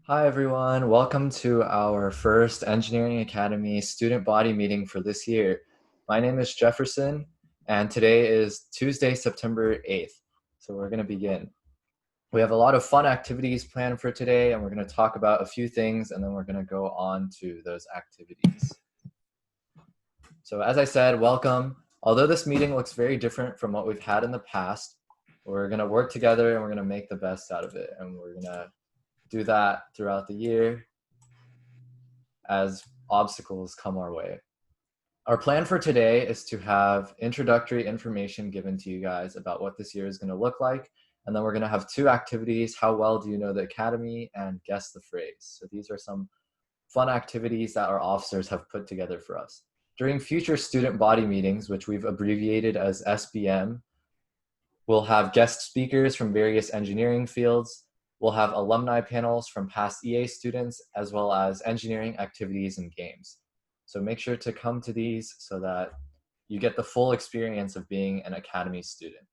Hi everyone, welcome to our first Engineering Academy student body meeting for this year. My name is Jefferson and today is Tuesday, September 8th. So we're going to begin. We have a lot of fun activities planned for today and we're going to talk about a few things and then we're going to go on to those activities. So as I said, welcome. Although this meeting looks very different from what we've had in the past, we're going to work together and we're going to make the best out of it, and we're going to do that throughout the year as obstacles come our way. Our plan for today is to have introductory information given to you guys about what this year is going to look like, and then we're going to have two activities: how well do you know the Academy, and guess the phrase. So these are some fun activities that our officers have put together for us. During future student body meetings, which we've abbreviated as SBM, we'll have guest speakers from various engineering fields. We'll have alumni panels from past EA students, as well as engineering activities and games. So make sure to come to these so that you get the full experience of being an Academy student.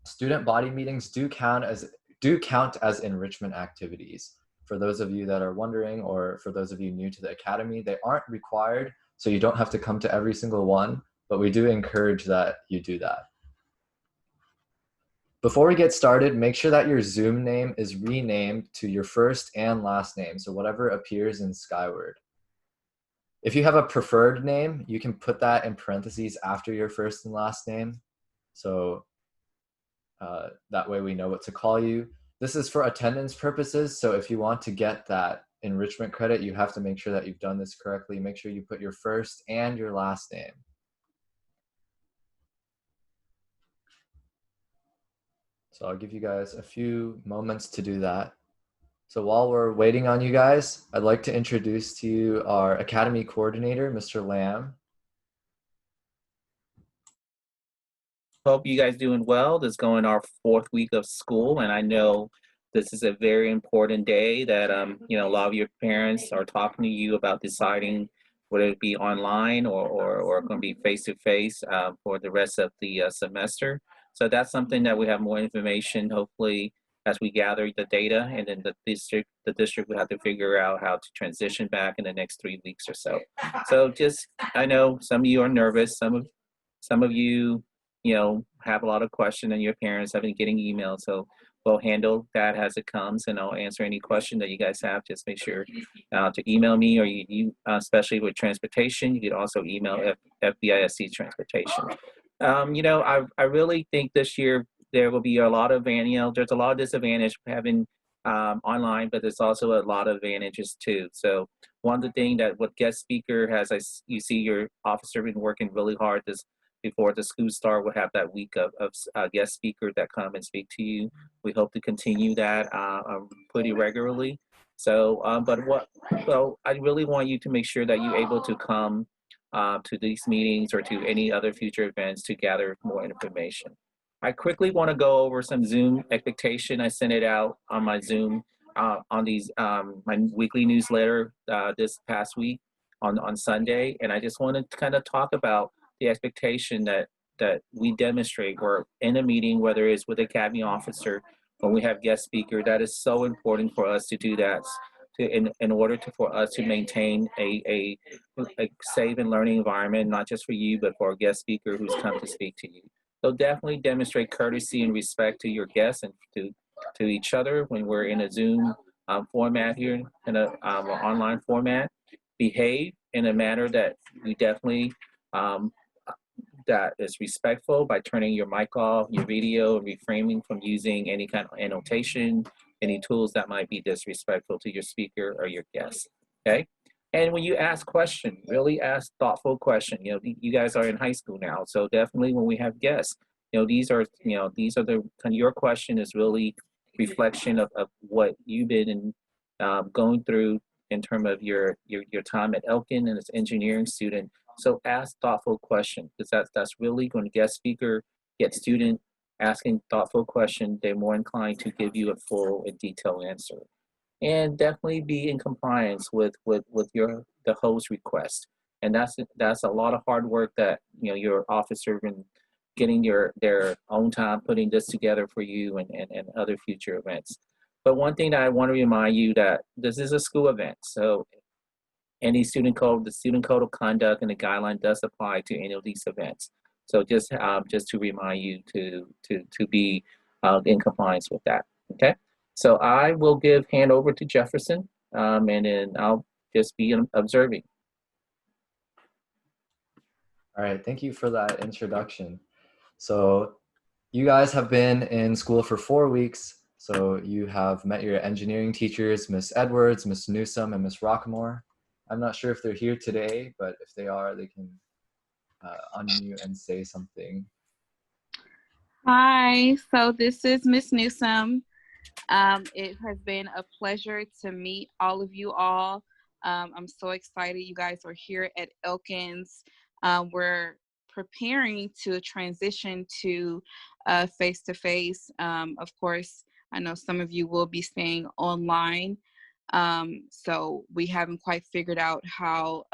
Student body meetings do count as enrichment activities. For those of you that are wondering, or for those of you new to the Academy, they aren't required, so you don't have to come to every single one, but we do encourage that you do that. Before we get started, make sure that your Zoom name is renamed to your first and last name, so whatever appears in Skyward. If you have a preferred name, you can put that in parentheses after your first and last name, so that way we know what to call you. This is for attendance purposes, so if you want to get that enrichment credit, you have to make sure that you've done this correctly. Make sure you put your first and your last name. So I'll give you guys a few moments to do that. So while we're waiting on you guys, I'd like to introduce to you our Academy Coordinator, Mr. Lamb. Hope you guys doing well. This is going our fourth week of school, and I know this is a very important day that a lot of your parents are talking to you about deciding whether it be online or going to be face to face for the rest of the semester. So that's something that we have more information hopefully as we gather the data, and then the district will have to figure out how to transition back in the next 3 weeks or so. So just, I know some of you are nervous, some of you have a lot of questions, and your parents have been getting emails. So we'll handle that as it comes, and I'll answer any question that you guys have. Just make sure to email me, or you especially with transportation, you could also email FBISC transportation. I really think this year there will be a lot of, there's a lot of disadvantage having online, but there's also a lot of advantages too. So one of the things that what guest speaker has, you see your officer been working really hard this before the school start. We'll have that week of guest speakers that come and speak to you. We hope to continue that pretty regularly. So, I really want you to make sure that you're able to come to these meetings or to any other future events to gather more information. I quickly want to go over some Zoom expectation. I sent it out on my Zoom on these my weekly newsletter this past week on Sunday, and I just want to kind of talk about the expectation that we demonstrate. We're in a meeting, whether it's with Academy officer, when we have guest speaker. That is so important for us to do that, in order for us to maintain a safe and learning environment, not just for you, but for a guest speaker who's come to speak to you. So definitely demonstrate courtesy and respect to your guests and to each other when we're in a Zoom format here, in a online format. Behave in a manner that we definitely that is respectful, by turning your mic off, your video, and refraining from using any kind of annotation, any tools that might be disrespectful to your speaker or your guest. Okay. And when you ask questions, really ask thoughtful questions. You guys are in high school now, so definitely when we have guests, these are the kind of, your question is really reflection of what you've been going through in terms of your time at Elkin and as engineering student. So ask thoughtful questions, because that's really going to guest speaker, get student asking thoughtful questions. They're more inclined to give you a full and detailed answer. And definitely be in compliance with the host request. And that's a lot of hard work that your officer been getting their own time putting this together for you and other future events. But one thing that I want to remind you that this is a school event, so the student code of conduct and the guideline does apply to any of these events. So just to remind you to be in compliance with that. Okay. So I will give hand over to Jefferson, and then I'll just be observing. All right, thank you for that introduction. So you guys have been in school for 4 weeks. So you have met your engineering teachers, Miss Edwards, Miss Newsom, and Miss Rockmore. I'm not sure if they're here today, but if they are, they can unmute and say something. Hi, so this is Miss Newsom. It has been a pleasure to meet all of you all. I'm so excited you guys are here at Elkins. We're preparing to transition to face-to-face. Of course, I know some of you will be staying online. So we haven't quite figured out how,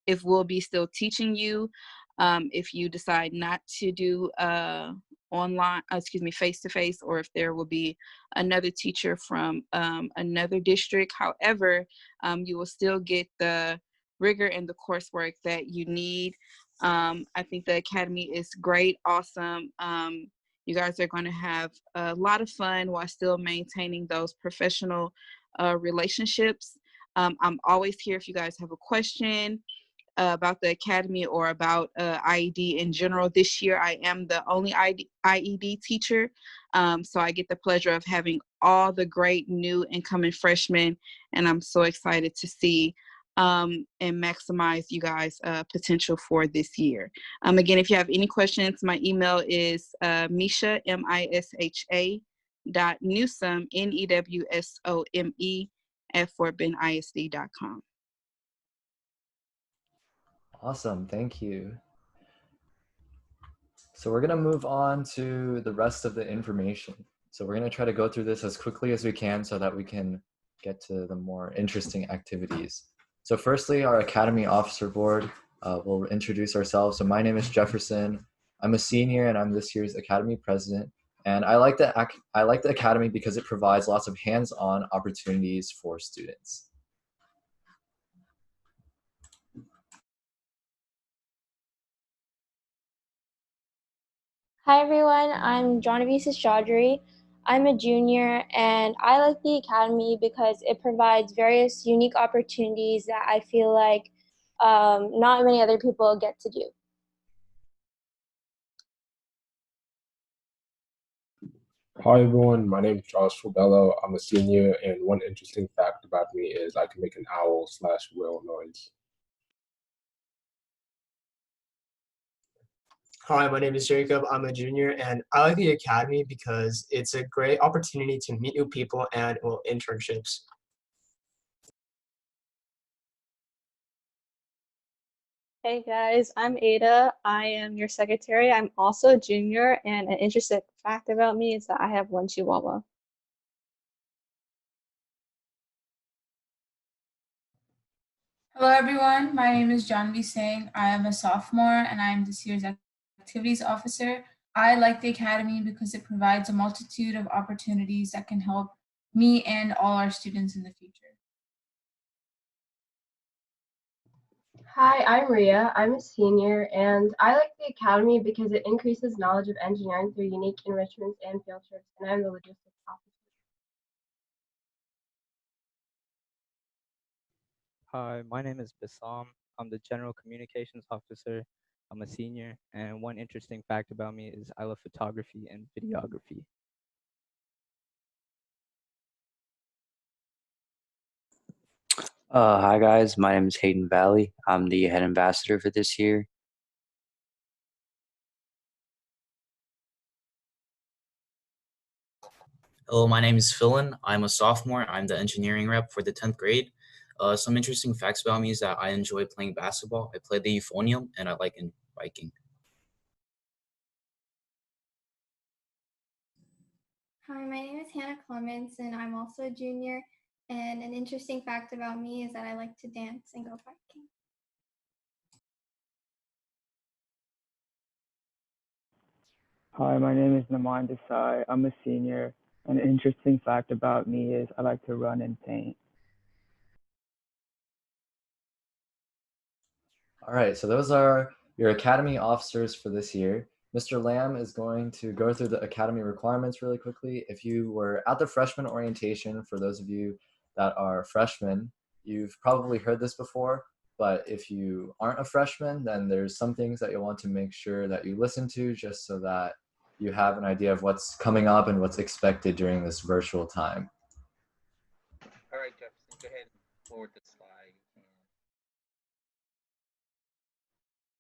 if we'll be still teaching you, if you decide not to do online, face-to-face, or if there will be another teacher from another district. However, you will still get the rigor and the coursework that you need. I think the academy is great, awesome. You guys are going to have a lot of fun while still maintaining those professional relationships. I'm always here if you guys have a question about the academy or about IED in general. This year, I am the only IED teacher, so I get the pleasure of having all the great new incoming freshmen, and I'm so excited to see and maximize you guys' potential for this year. Again, if you have any questions, my email is Misha, MISHA, Newsome, NEWSOME, at FortBendISD.com. Awesome, thank you. So we're gonna move on to the rest of the information. So we're gonna try to go through this as quickly as we can so that we can get to the more interesting activities. So firstly, our Academy Officer Board will introduce ourselves. So my name is Jefferson. I'm a senior and I'm this year's Academy President. And I like the Academy because it provides lots of hands-on opportunities for students. Hi everyone, I'm Genevieve Chaudhry. I'm a junior and I like the Academy because it provides various unique opportunities that I feel like not many other people get to do. Hi everyone, my name is Josh Fabello. I'm a senior, and one interesting fact about me is I can make an owl/whale noise. Hi, my name is Jacob. I'm a junior, and I like the academy because it's a great opportunity to meet new people and internships. Hey guys, I'm Ada. I am your secretary. I'm also a junior, and an interesting fact about me is that I have one chihuahua. Hello everyone, my name is Janvi Singh. I am a sophomore and I am this year's activities officer. I like the academy because it provides a multitude of opportunities that can help me and all our students in the future. Hi, I'm Ria. I'm a senior, and I like the academy because it increases knowledge of engineering through unique enrichments and field trips, and I'm the logistics officer. Hi, my name is Bassam. I'm the General Communications Officer. I'm a senior, and one interesting fact about me is I love photography and videography. Hi guys, my name is Hayden Valley. I'm the head ambassador for this year. Hello, my name is Philin. I'm a sophomore. I'm the engineering rep for the 10th grade. Some interesting facts about me is that I enjoy playing basketball. I play the euphonium and I like biking. Hi, my name is Hannah Clements and I'm also a junior. And an interesting fact about me is that I like to dance and go biking. Hi, my name is Naman Desai. I'm a senior. An interesting fact about me is I like to run and paint. All right, so those are your Academy officers for this year. Mr. Lamb is going to go through the Academy requirements really quickly. If you were at the freshman orientation, for those of you that are freshmen, you've probably heard this before, but if you aren't a freshman, then there's some things that you'll want to make sure that you listen to just so that you have an idea of what's coming up and what's expected during this virtual time. All right, Jefferson, go ahead and forward the slide.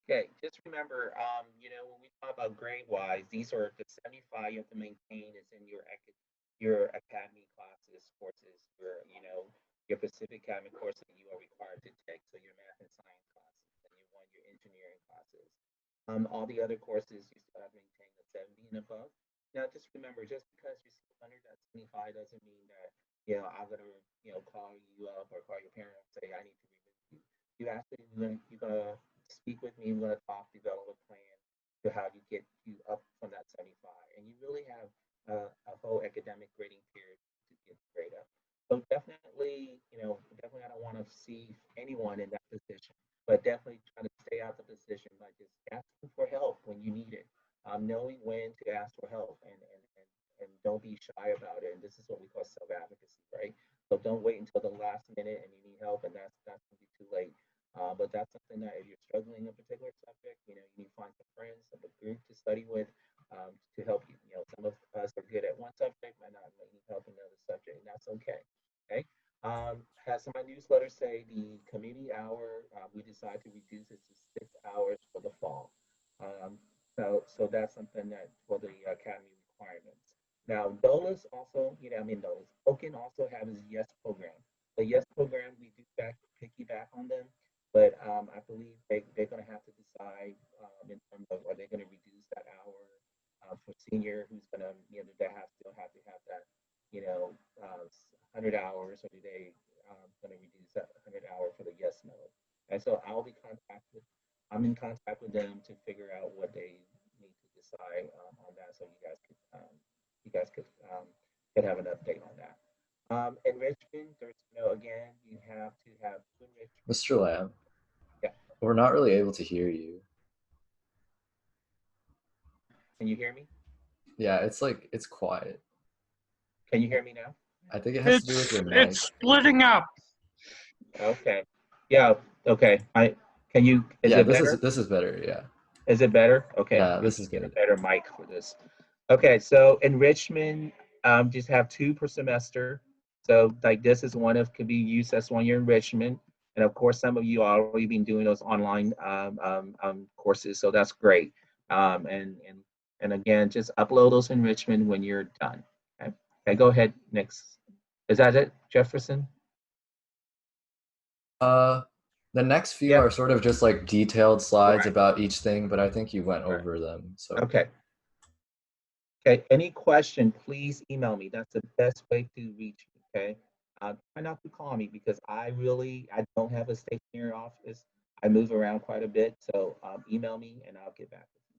Okay, just remember, when we talk about grade-wise, these are the 75 you have to maintain is in your academy classes, courses, your Pacific Academy course that you are required to take. So your math and science classes, and your engineering classes. All the other courses you still have to maintain the 70 and above. Now, just remember, just because you're still under that 75 doesn't mean that I'm gonna call you up or call your parent and say I need to remove you. You're gonna speak with me. We're gonna talk, develop a plan to how you get you up from that 75, and you really have a whole academic grading period to get the grade up. So definitely, I don't want to see anyone in that position, but definitely try to stay out the position by just asking for help when you need it, knowing when to ask for help, and don't be shy about it. And this is what we call self advocacy, right? So don't wait until the last minute and you need help, and that's gonna be too late. But that's something that if you're struggling in a particular subject, you need to find some friends, some group to study with, to help you. Some of us are good at one subject, might not need help in another subject, and that's okay. Okay. Has my newsletter say the community hour, we decided to reduce it to 6 hours for the fall. Um, so that's something that for the academy requirements. Now, DOLA's also, DOLA's. Oaken also has his YES program. The YES program, we do piggyback on them, but I believe they're going to have to decide in terms of are they going to reduce that hour for senior who's going to, they still have to have that, 100 hours, or do they going to reduce that 100 hour for the yes mode? And so I'm in contact with them to figure out what they need to decide on that, so you guys could have an update on that. Enrichment, there's again, you have to have two enrichment. Mr. Lamb, Yeah. we're not really able to hear you. Can you hear me? Yeah, it's quiet. Can you hear me now? I think it has to do with your mic. It's splitting up. Okay. Yeah. Okay. Is it better? This is better. Yeah. Is it better? Okay. Yeah, this is Get a good. better mic for this. Okay. So enrichment, just have 2 per semester. So like this is could be used as one year enrichment. And of course, some of you are already been doing those online courses, so that's great. And again, just upload those enrichment when you're done. Okay. Okay. Go ahead. Next. Is that it, Jefferson? The next few are sort of just like detailed slides about each thing, but I think you went over them. So okay. Okay. Any question, please email me. That's the best way to reach me. Okay. Try not to call me because I don't have a stationary office. I move around quite a bit, so email me and I'll get back with you.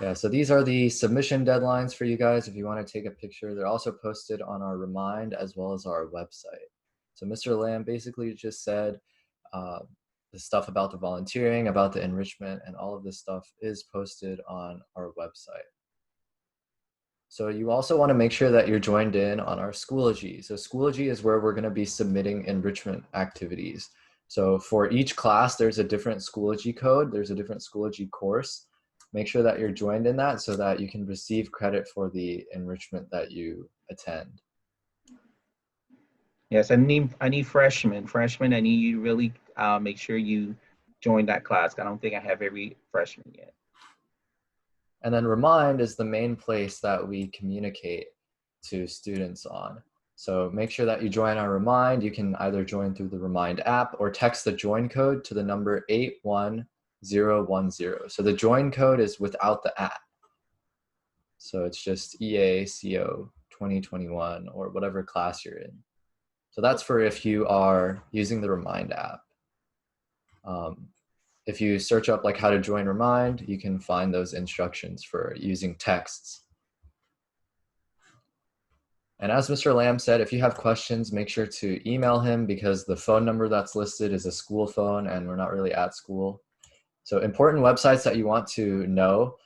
yeah, so these are the submission deadlines for you guys if you want to take a picture. They're also posted on our Remind as well as our website. So Mr. Lamb basically just said the stuff about the volunteering, about the enrichment, and all of this stuff is posted on our website. So you also want to make sure that you're joined in on our Schoology. So Schoology is where we're going to be submitting enrichment activities. So for each class, there's a different Schoology code. There's a different Schoology course. Make sure that you're joined in that so that you can receive credit for the enrichment that you attend. Yes, I need freshmen. Freshmen, I need you to really make sure you join that class. I don't think I have every freshman yet. And then Remind is the main place that we communicate to students on. So make sure that you join our Remind. You can either join through the Remind app or text the join code to the number 81010. So the join code is without the app. So it's just EACO 2021 or whatever class you're in. So that's for if you are using the Remind app. if you search up like how to join Remind, you can find those instructions for using texts. And as Mr. Lamb said, if you have questions, make sure to email him because the phone number that's listed is a school phone and we're not really at school. So important websites that you want to know: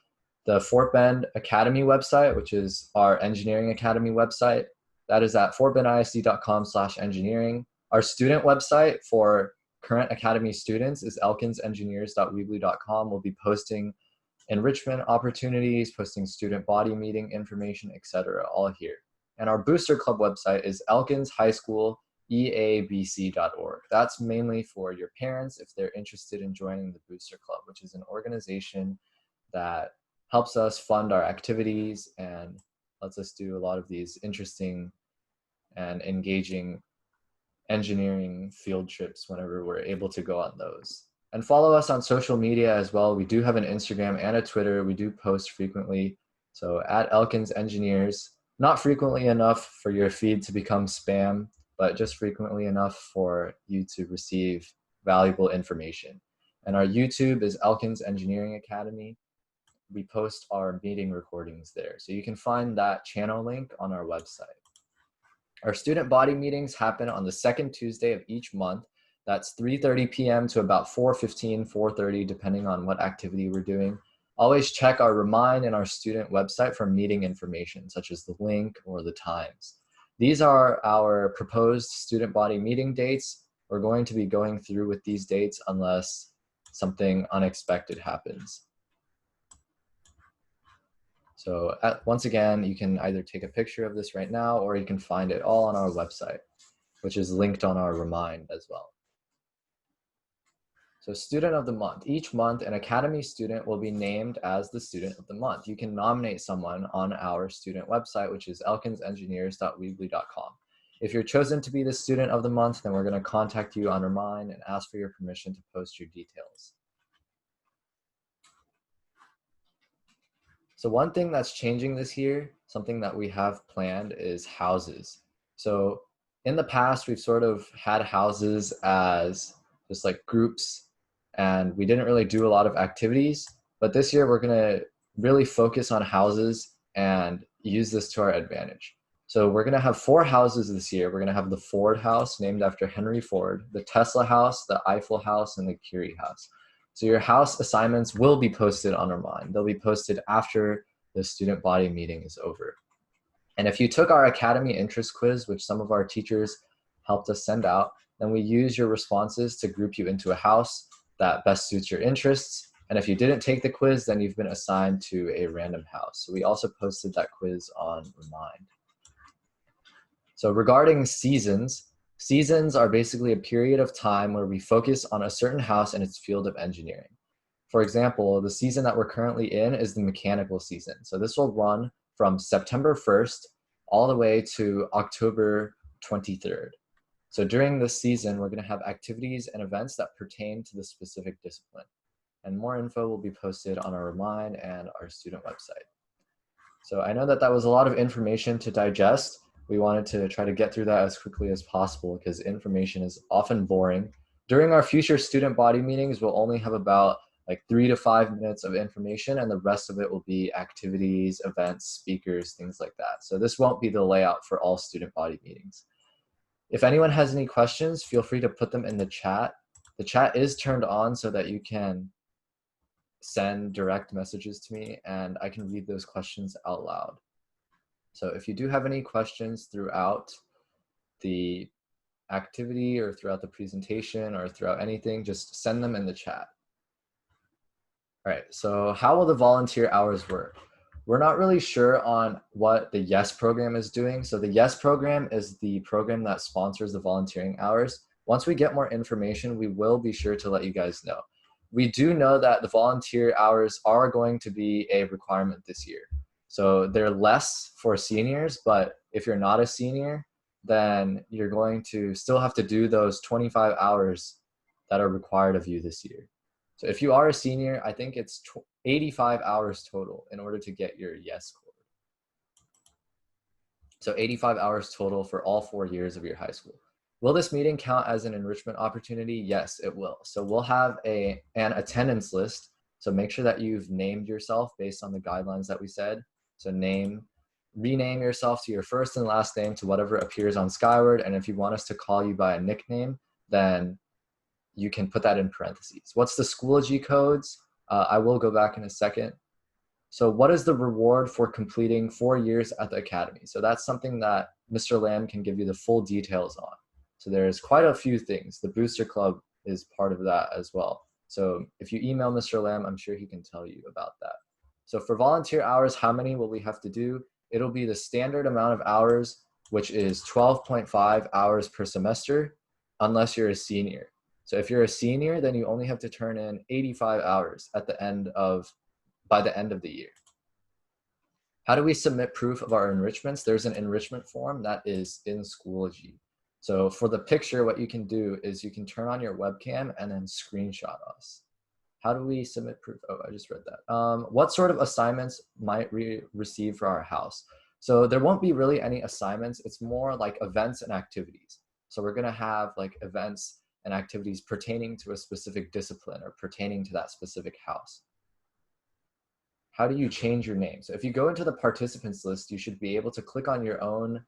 the Fort Bend Academy website, which is our engineering academy website. That is at fortbendisd.com/engineering. Our student website for current academy students is elkinsengineers.weebly.com. We'll be posting enrichment opportunities, posting student body meeting information, etc., all here. And our booster club website is elkinshighschooleabc.org. That's mainly for your parents if they're interested in joining the booster club, which is an organization that helps us fund our activities and lets us do a lot of these interesting and engaging engineering field trips whenever we're able to go on those. And follow us on social media as well. We do have an Instagram and a Twitter. We do post frequently. So at Elkins Engineers, not frequently enough for your feed to become spam, but just frequently enough for you to receive valuable information. And our YouTube is Elkins Engineering Academy. We post our meeting recordings there. So you can find that channel link on our website. Our student body meetings happen on the second Tuesday of each month. That's 3:30 p.m. to about 4:15, 4:30, depending on what activity we're doing. Always check our Remind and our student website for meeting information, such as the link or the times. These are our proposed student body meeting dates. We're going to be going through with these dates unless something unexpected happens. So once again, you can either take a picture of this right now or you can find it all on our website, which is linked on our Remind as well. So student of the month. Each month, an academy student will be named as the student of the month. You can nominate someone on our student website, which is elkinsengineers.weebly.com. If you're chosen to be the student of the month, then we're going to contact you on Remind and ask for your permission to post your details. So one thing that's changing this year, something that we have planned, is houses. So in the past, we've sort of had houses as just like groups, and we didn't really do a lot of activities. But this year, we're gonna really focus on houses and use this to our advantage. So we're gonna have 4 houses this year. We're gonna have the Ford House, named after Henry Ford, the Tesla House, the Eiffel House, and the Curie House. So your house assignments will be posted on Remind. They'll be posted after the student body meeting is over. And if you took our Academy Interest Quiz, which some of our teachers helped us send out, then we use your responses to group you into a house that best suits your interests. And if you didn't take the quiz, then you've been assigned to a random house. So we also posted that quiz on Remind. So regarding seasons, seasons are basically a period of time where we focus on a certain house and its field of engineering. For example, the season that we're currently in is the mechanical season. So this will run from September 1st all the way to October 23rd. So during this season, we're going to have activities and events that pertain to the specific discipline. And more info will be posted on our Remind and our student website. So I know that that was a lot of information to digest. We wanted to try to get through that as quickly as possible because information is often boring. During our future student body meetings, we'll only have about like 3 to 5 minutes of information, and the rest of it will be activities, events, speakers, things like that. So this won't be the layout for all student body meetings. If anyone has any questions, feel free to put them in the chat. The chat is turned on so that you can send direct messages to me and I can read those questions out loud. So if you do have any questions throughout the activity or throughout the presentation or throughout anything, just send them in the chat. All right, so how will the volunteer hours work? We're not really sure on what the YES program is doing. So the YES program is the program that sponsors the volunteering hours. Once we get more information, we will be sure to let you guys know. We do know that the volunteer hours are going to be a requirement this year. So they're less for seniors, but if you're not a senior, then you're going to still have to do those 25 hours that are required of you this year. So if you are a senior, I think it's 85 hours total in order to get your YES score. So 85 hours total for all 4 years of your high school. Will this meeting count as an enrichment opportunity? Yes, it will. So we'll have an attendance list. So make sure that you've named yourself based on the guidelines that we said. So rename yourself to your first and last name to whatever appears on Skyward. And if you want us to call you by a nickname, then you can put that in parentheses. What's the Schoology codes? I will go back in a second. So what is the reward for completing 4 years at the Academy? So that's something that Mr. Lamb can give you the full details on. So there's quite a few things. The Booster Club is part of that as well. So if you email Mr. Lamb, I'm sure he can tell you about that. So for volunteer hours, how many will we have to do? It'll be the standard amount of hours, which is 12.5 hours per semester, unless you're a senior. So if you're a senior, then you only have to turn in 85 hours by the end of the year. How do we submit proof of our enrichments? There's an enrichment form that is in Schoology. So for the picture, what you can do is you can turn on your webcam and then screenshot us. How do we submit proof? Oh, I just read that. What sort of assignments might we receive for our house? So there won't be really any assignments. It's more like events and activities. So we're gonna have like events and activities pertaining to a specific discipline or pertaining to that specific house. How do you change your name? So if you go into the participants list, you should be able to click on your own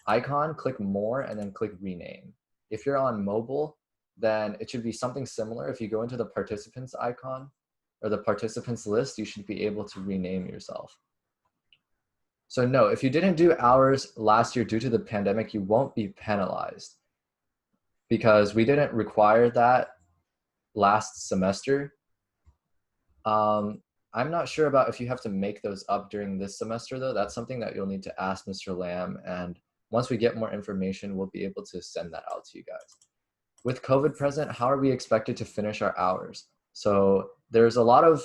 icon, click more, and then click rename. If you're on mobile, then it should be something similar. If you go into the participants icon or the participants list, you should be able to rename yourself. So no, if you didn't do hours last year due to the pandemic, you won't be penalized because we didn't require that last semester. I'm not sure about if you have to make those up during this semester though. That's something that you'll need to ask Mr. Lamb, and once we get more information, we'll be able to send that out to you guys. With COVID present, how are we expected to finish our hours? So there's a lot of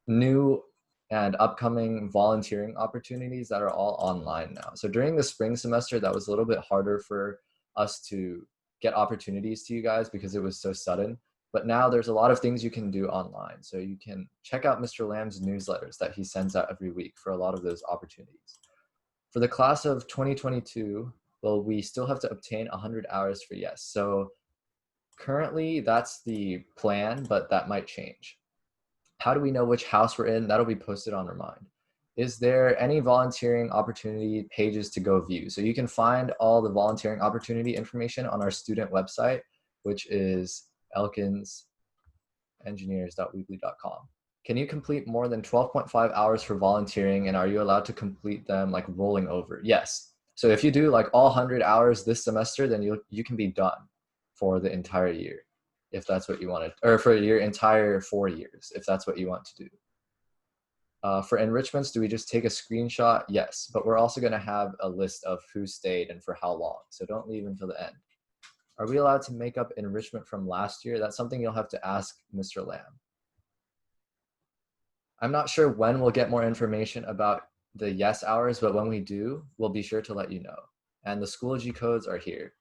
new and upcoming volunteering opportunities that are all online now. So during the spring semester, that was a little bit harder for us to get opportunities to you guys because it was so sudden. But now there's a lot of things you can do online. So you can check out Mr. Lamb's newsletters that he sends out every week for a lot of those opportunities. For the class of 2022, well, we still have to obtain 100 hours for yes. So currently that's the plan, but that might change. How do we know which house we're in? That'll be posted on Remind. Is there any volunteering opportunity pages to go view? So you can find all the volunteering opportunity information on our student website, which is elkinsengineers.weebly.com. Can you complete more than 12.5 hours for volunteering, and are you allowed to complete them like rolling over? Yes. So if you do like all 100 hours this semester, then you can be done for the entire year, if that's what you wanted, or for your entire 4 years, if that's what you want to do. For enrichments, do we just take a screenshot? Yes, but we're also going to have a list of who stayed and for how long, so don't leave until the end. Are we allowed to make up enrichment from last year? That's something you'll have to ask Mr. Lamb. I'm not sure when we'll get more information about the yes hours, but when we do, we'll be sure to let you know. And the Schoology codes are here.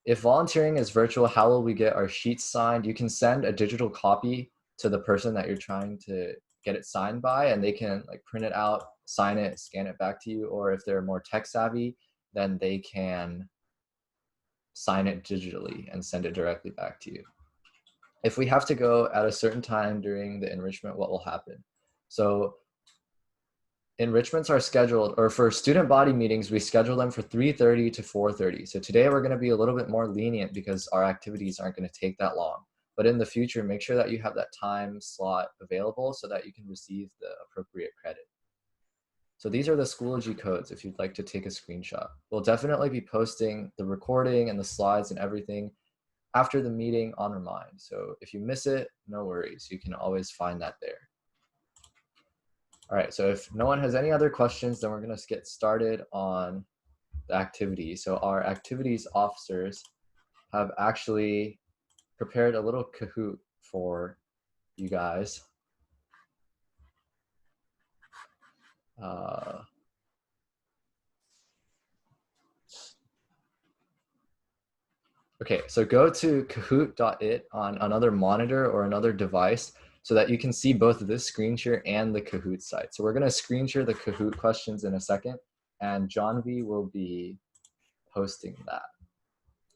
If volunteering is virtual, how will we get our sheets signed? You can send a digital copy to the person that you're trying to get it signed by, and they can like print it out, sign it, scan it back to you. Or if they're more tech savvy, then they can sign it digitally and send it directly back to you. If we have to go at a certain time during the enrichment, what will happen? So enrichments are scheduled, or for student body meetings, we schedule them for 3:30 to 4:30. So today we're going to be a little bit more lenient because our activities aren't going to take that long. But in the future, make sure that you have that time slot available so that you can receive the appropriate credit. So these are the Schoology codes if you'd like to take a screenshot. We'll definitely be posting the recording and the slides and everything after the meeting on Remind. So if you miss it, no worries. You can always find that there. All right, so if no one has any other questions, then we're gonna get started on the activity. So our activities officers have actually prepared a little Kahoot for you guys. Okay, so go to kahoot.it on another monitor or another device so that you can see both this screen share and the Kahoot site. So we're gonna screen share the Kahoot questions in a second, and John V will be posting that.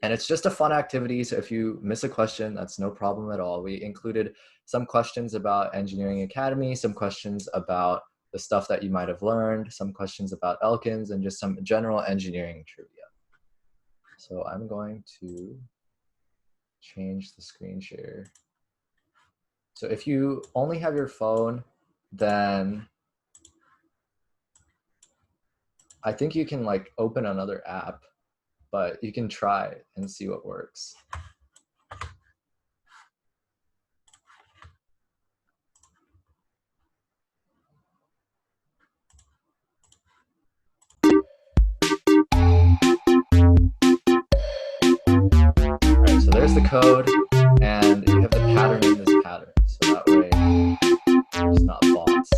And it's just a fun activity. So if you miss a question, that's no problem at all. We included some questions about Engineering Academy, some questions about the stuff that you might have learned, some questions about Elkins, and just some general engineering trivia. So I'm going to change the screen share. So if you only have your phone, then I think you can like open another app, but you can try and see what works. All right, so there's the code, and you have the pattern in this pattern. So that way, it's not bots.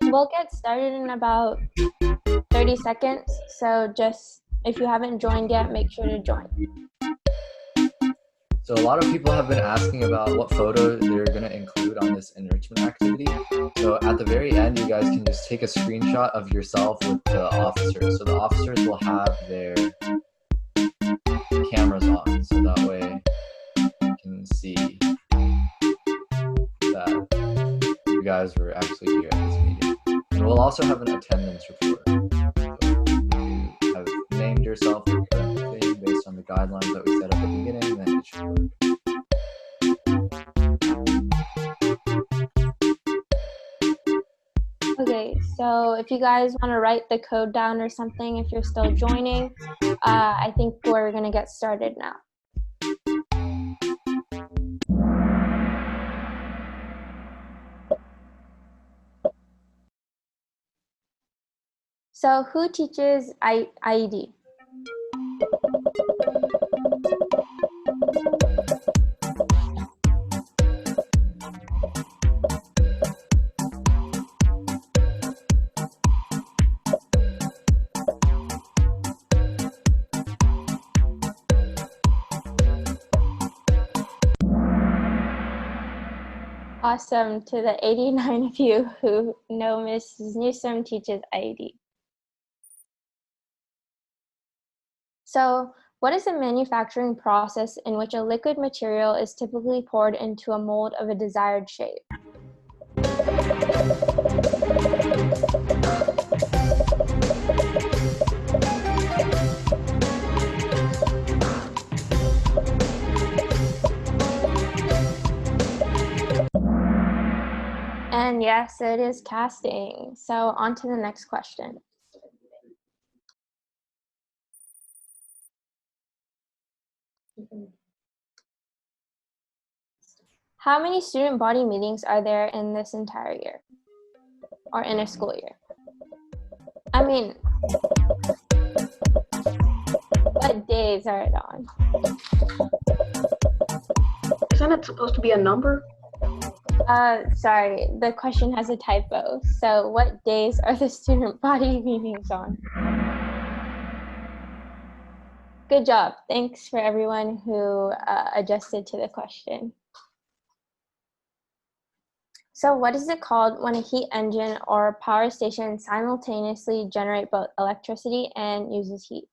We'll get started in about 30 seconds, so just if you haven't joined yet, make sure to join. So a lot of people have been asking about what photo they're going to include on this enrichment activity. So at the very end, you guys can just take a screenshot of yourself with the officers. So the officers will have their cameras on, so that way you can see that you guys were actually here at this meeting. And we'll also have an attendance report. So if you have named yourself the correct thing based on the guidelines that we set up at the beginning, then it should work. Okay, so if you guys want to write the code down or something, if you're still joining, I think we're going to get started now. So who teaches IED? Awesome. To the 89 of you who know Mrs. Newsom teaches IED. So what is the manufacturing process in which a liquid material is typically poured into a mold of a desired shape? And yes, it is casting. So on to the next question. How many student body meetings are there in this entire year? Or in a school year? I mean, what days are it on? Isn't it supposed to be a number? Sorry, the question has a typo. So what days are the student body meetings on? Good job. Thanks for everyone who adjusted to the question. So what is it called when a heat engine or power station simultaneously generate both electricity and uses heat?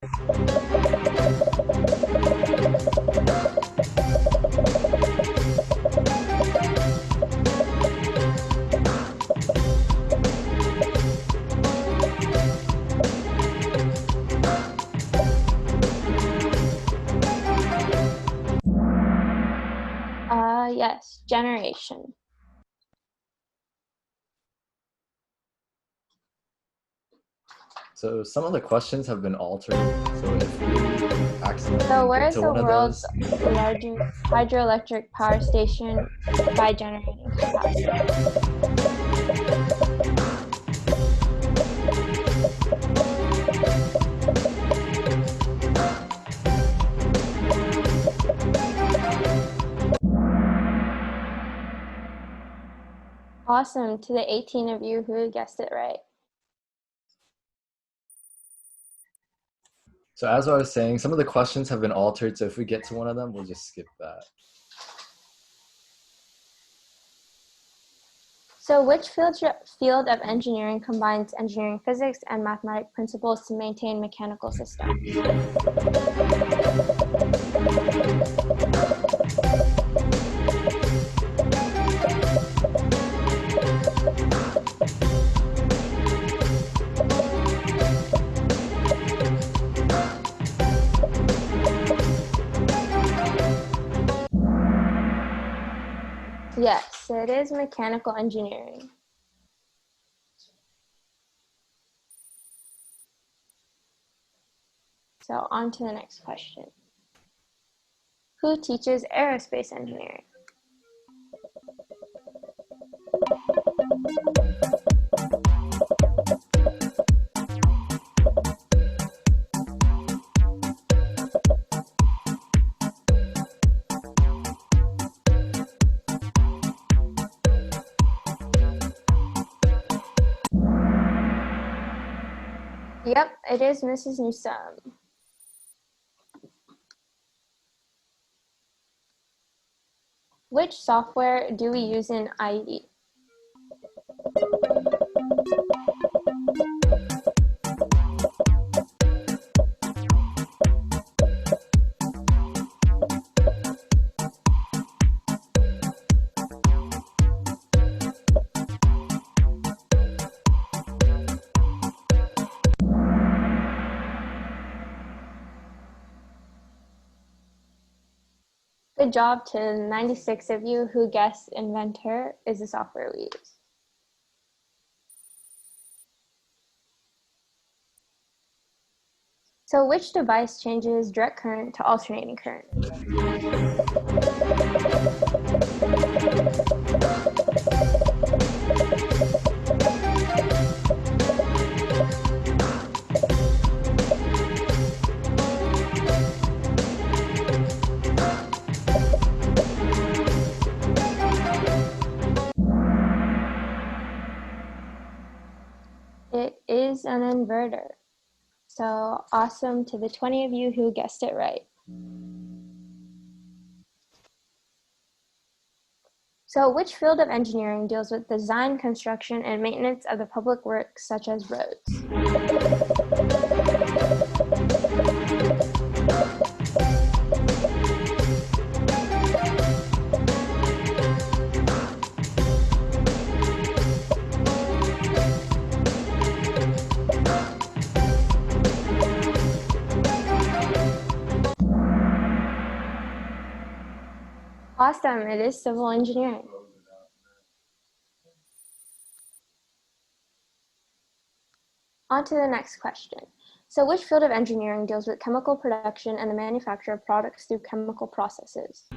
Yes, generation. So some of the questions have been altered. So if we So accidentally where get is to the one of world's those, largest hydroelectric power station by generating capacity? Awesome, to the 18 of you who guessed it right. so as I was saying, some of the questions have been altered. So if we get to one of them, we'll just skip that. So which field of engineering combines engineering physics and mathematical principles to maintain mechanical systems? Yes, it is mechanical engineering. So on to the next question. Who teaches aerospace engineering? Yep, it is Mrs. Newsom. Which software do we use in IE? Good job to 96 of you who guessed Inventor is the software we use. So which device changes direct current to alternating current? It is an inverter. So awesome to the 20 of you who guessed it right. So which field of engineering deals with design, construction, and maintenance of the public works such as roads? Awesome, it is civil engineering. On to the next question. So which field of engineering deals with chemical production and the manufacture of products through chemical processes?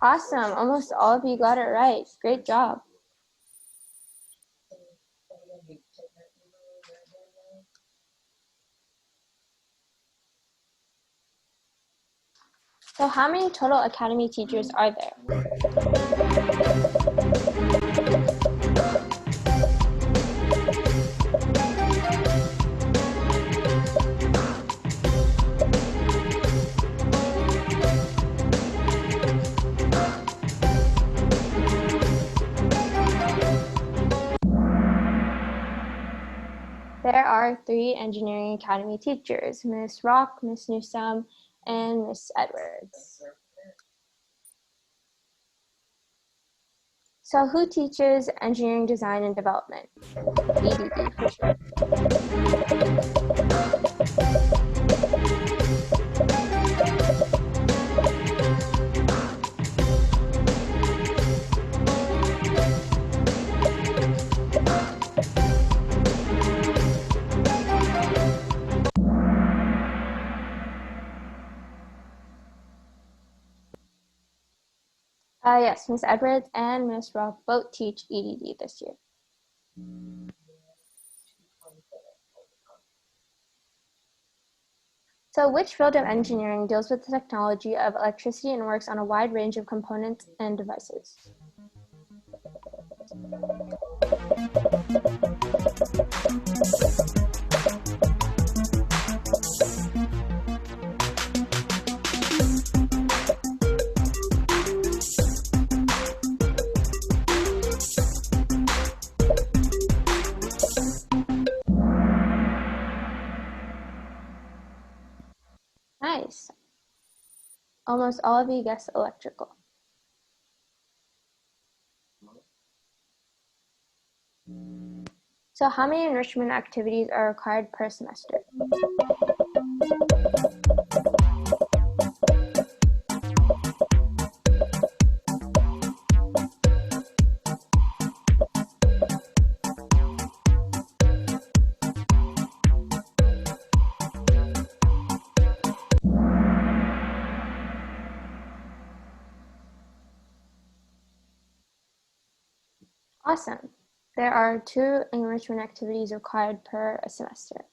Awesome. Almost all of you got it right. Great job. So how many total academy teachers are there? There are 3 Engineering Academy teachers, Miss Rock, Miss Newsome, and Miss Edwards. So who teaches Engineering Design and Development? EDD for short. Yes, Miss Edwards and Miss Rock both teach EDD this year. So which field of engineering deals with the technology of electricity and works on a wide range of components and devices? Nice. Almost all of you guessed electrical. So how many enrichment activities are required per semester? Awesome. There are 2 enrichment activities required per semester.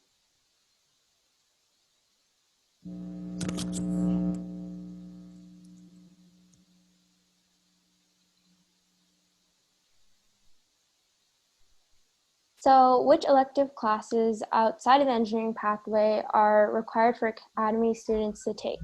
So which elective classes outside of the engineering pathway are required for academy students to take?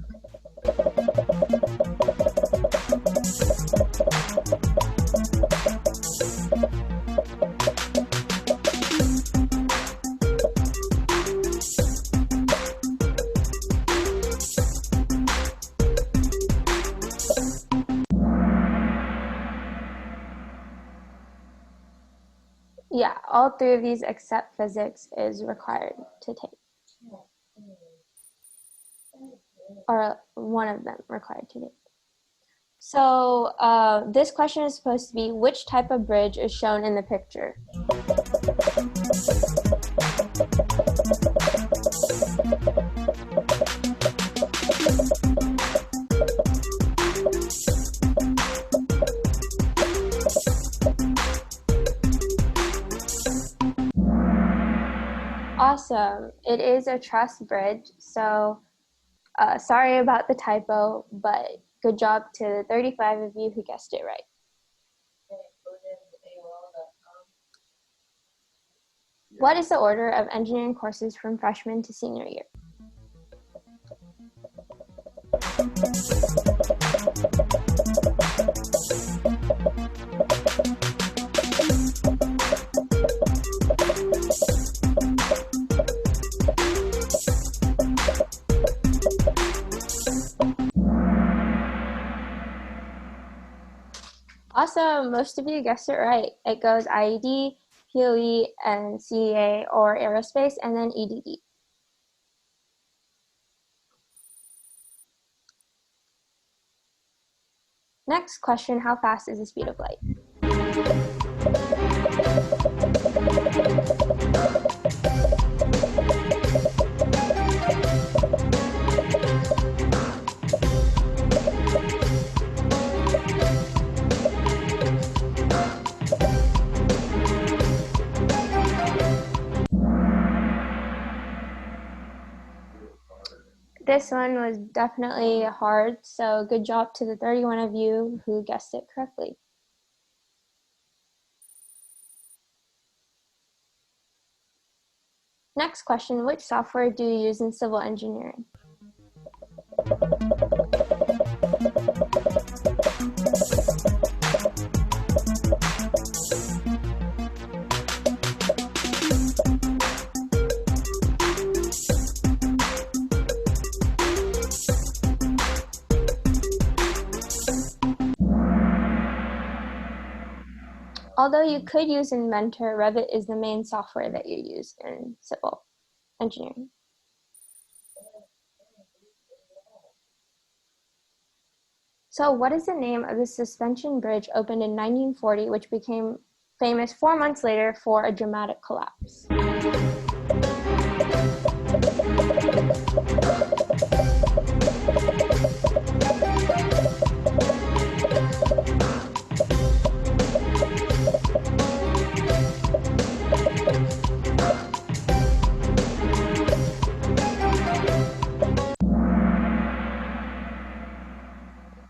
Yeah, all 3 of these except physics is required to take. Or one of them required to take. So this question is supposed to be, which type of bridge is shown in the picture? Awesome. It is a truss bridge, so sorry about the typo, but good job to the 35 of you who guessed it right. What is the order of engineering courses from freshman to senior year? Awesome, most of you guessed it right. It goes IED, POE, and CEA or aerospace, and then EDD. Next question, how fast is the speed of light? This one was definitely hard, so good job to the 31 of you who guessed it correctly. Next question, which software do you use in civil engineering? Although you could use Inventor, Revit is the main software that you use in civil engineering. So what is the name of the suspension bridge opened in 1940, which became famous 4 months later for a dramatic collapse?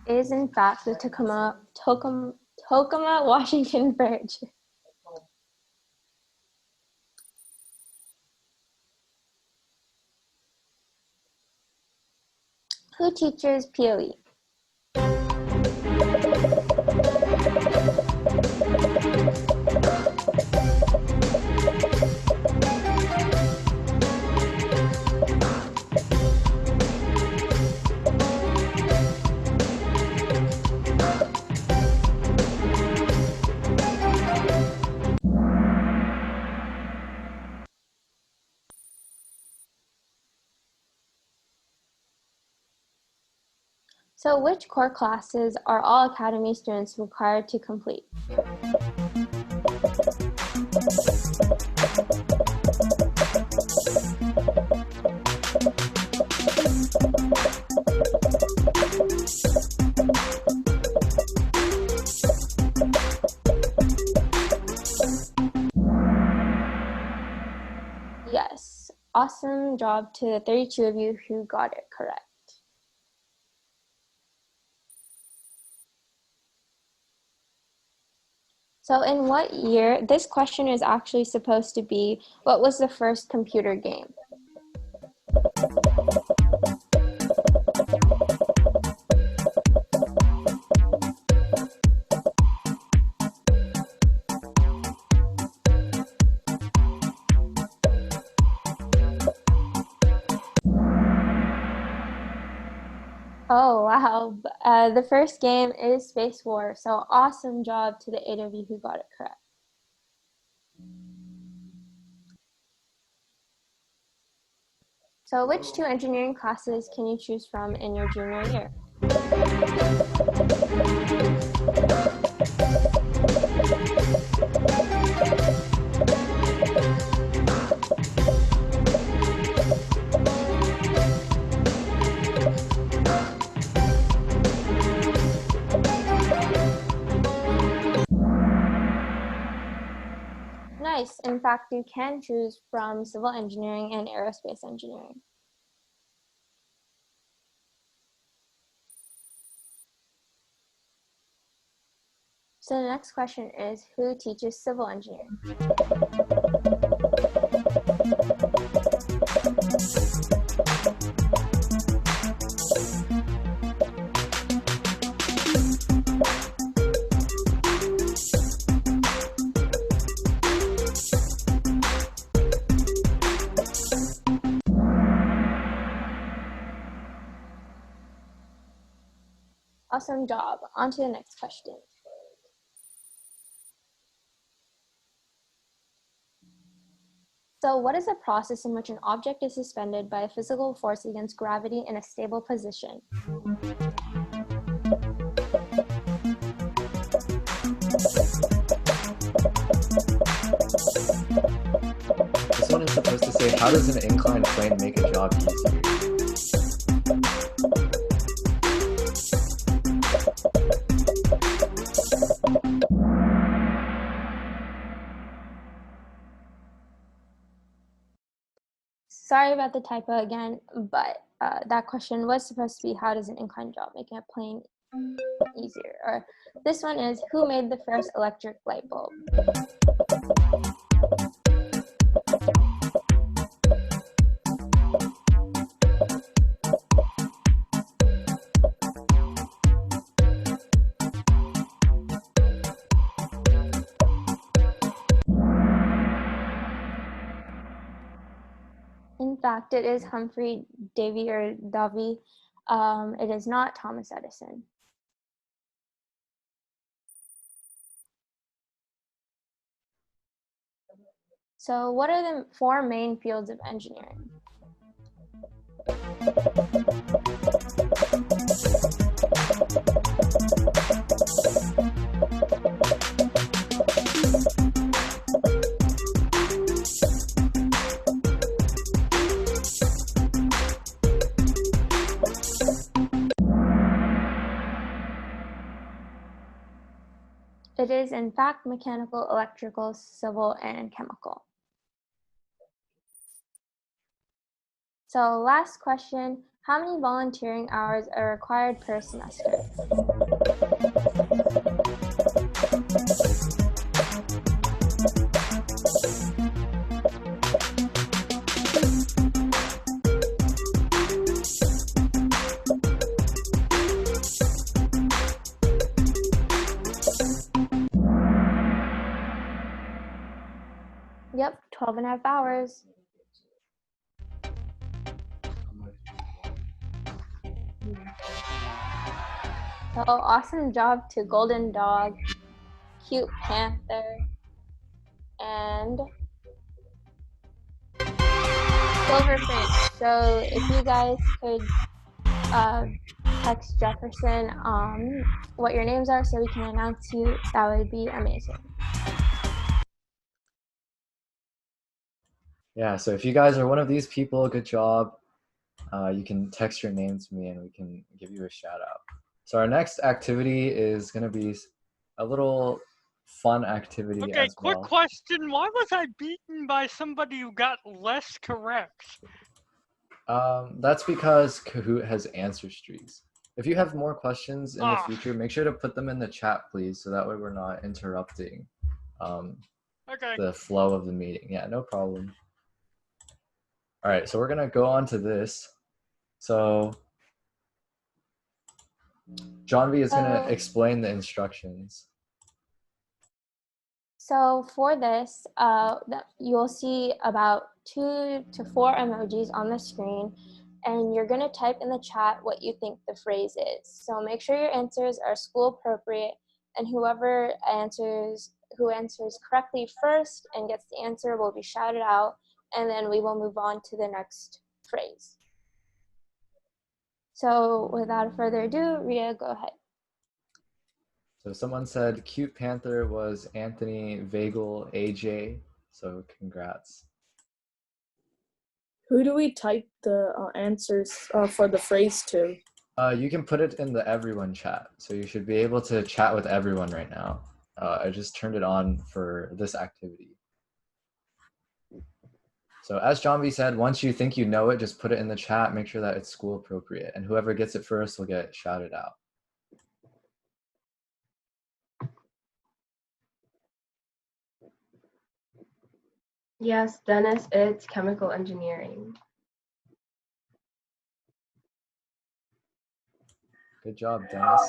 Is in fact the Tacoma Washington Bridge. Who teaches POE? So which core classes are all Academy students required to complete? Yes, awesome job to the 32 of you who got it correct. So in what year, this question is actually supposed to be, what was the first computer game? Oh, wow. The first game is Space War, so awesome job to the 8 of you who got it correct. So which 2 engineering classes can you choose from in your junior year? Nice. In fact, you can choose from civil engineering and aerospace engineering. So the next question is, who teaches civil engineering? Awesome job. On to the next question. So what is the process in which an object is suspended by a physical force against gravity in a stable position? This one is supposed to say, how does an inclined plane make a job easier? Sorry about the typo again, but that question was supposed to be, how does an incline job make a plane easier? Or this one is, who made the first electric light bulb? In fact, it is Humphrey Davy or Davy. It is not Thomas Edison. So what are the 4 main fields of engineering? It is, in fact, mechanical, electrical, civil, and chemical. So last question, how many volunteering hours are required per semester? Yep, 12 and a half hours. So awesome job to Golden Dog, Cute Panther, and Silverfinch. So if you guys could text Jefferson what your names are so we can announce you, that would be amazing. Yeah, so if you guys are one of these people, good job. You can text your name to me and we can give you a shout out. So our next activity is going to be a little fun activity Okay, as quick well. question. Why was I beaten by somebody who got less correct? That's because Kahoot has answer streaks. If you have more questions in the future, make sure to put them in the chat, please, so that way we're not interrupting the flow of the meeting. Yeah, no problem. All right, so we're going to go on to this. So John V is going to explain the instructions. So for this, you'll see about 2 to 4 emojis on the screen, and you're going to type in the chat what you think the phrase is. So make sure your answers are school appropriate, and who answers correctly first and gets the answer will be shouted out, and then we will move on to the next phrase. So without further ado, Ria, go ahead. So someone said Cute Panther was Anthony Vagel AJ. So congrats. Who do we type the answers for the phrase to? You can put it in the everyone chat. So you should be able to chat with everyone right now. I just turned it on for this activity. So as John V said, once you think you know it, just put it in the chat. Make sure that it's school appropriate. And whoever gets it first will get shouted out. Yes, Dennis, it's chemical engineering. Good job, Dennis.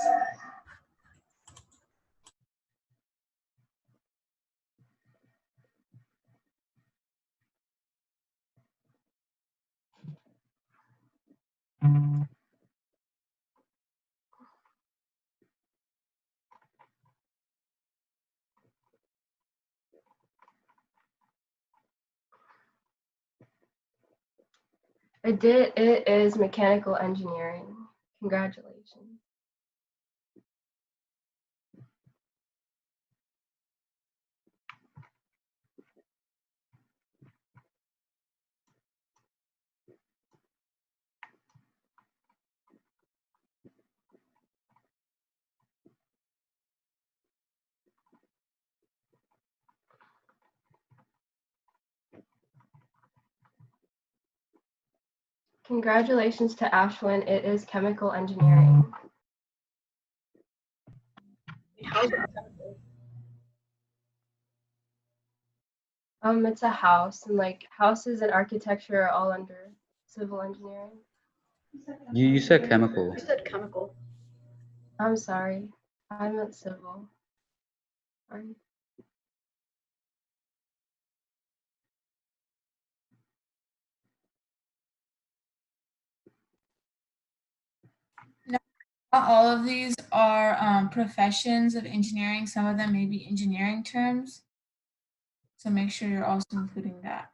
I did. It is mechanical engineering. Congratulations. Congratulations to Ashwin. It is chemical engineering. How's it chemical? It's a house, and like houses and architecture are all under civil engineering. You said chemical. You said chemical. I'm sorry. I meant civil. Sorry. Not all of these are professions of engineering. Some of them may be engineering terms. So make sure you're also including that.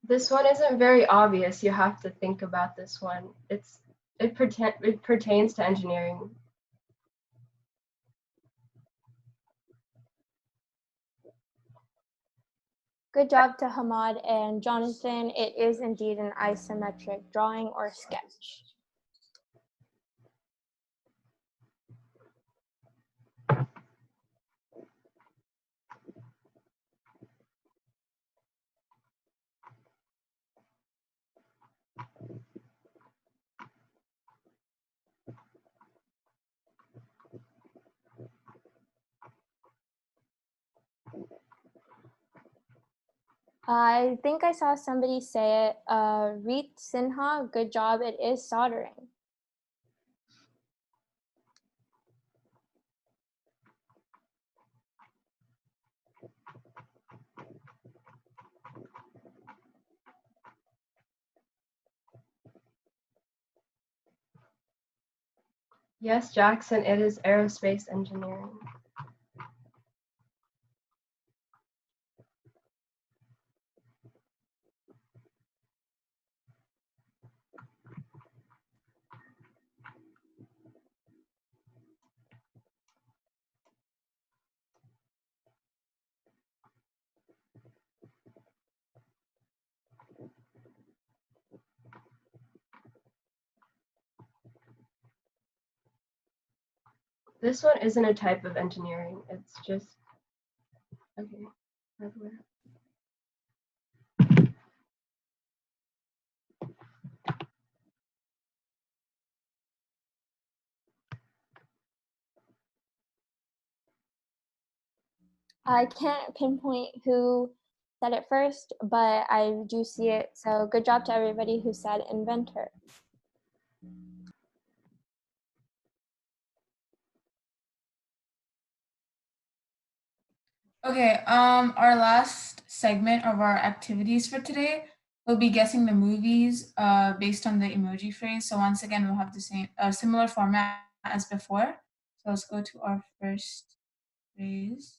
This one isn't very obvious. You have to think about this one. It pertains to engineering. Good job to Hamad and Jonathan. It is indeed an isometric drawing or sketch. I think I saw somebody say it. Reet Sinha, good job. It is soldering. Yes, Jackson, it is aerospace engineering. This one isn't a type of engineering. It's just, okay, hardware. I can't pinpoint who said it first, but I do see it. So good job to everybody who said inventor. Okay, our last segment of our activities for today will be guessing the movies based on the emoji phrase. So once again, we'll have the same similar format as before. So let's go to our first phrase.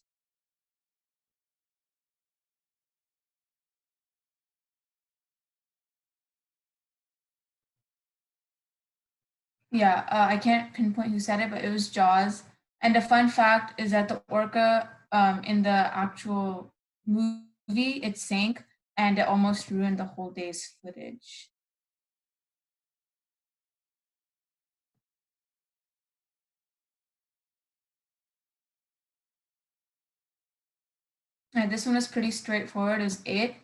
Yeah, I can't pinpoint who said it, but it was Jaws. And the fun fact is that the orca in the actual movie, it sank and it almost ruined the whole day's footage. And this one is pretty straightforward, is it.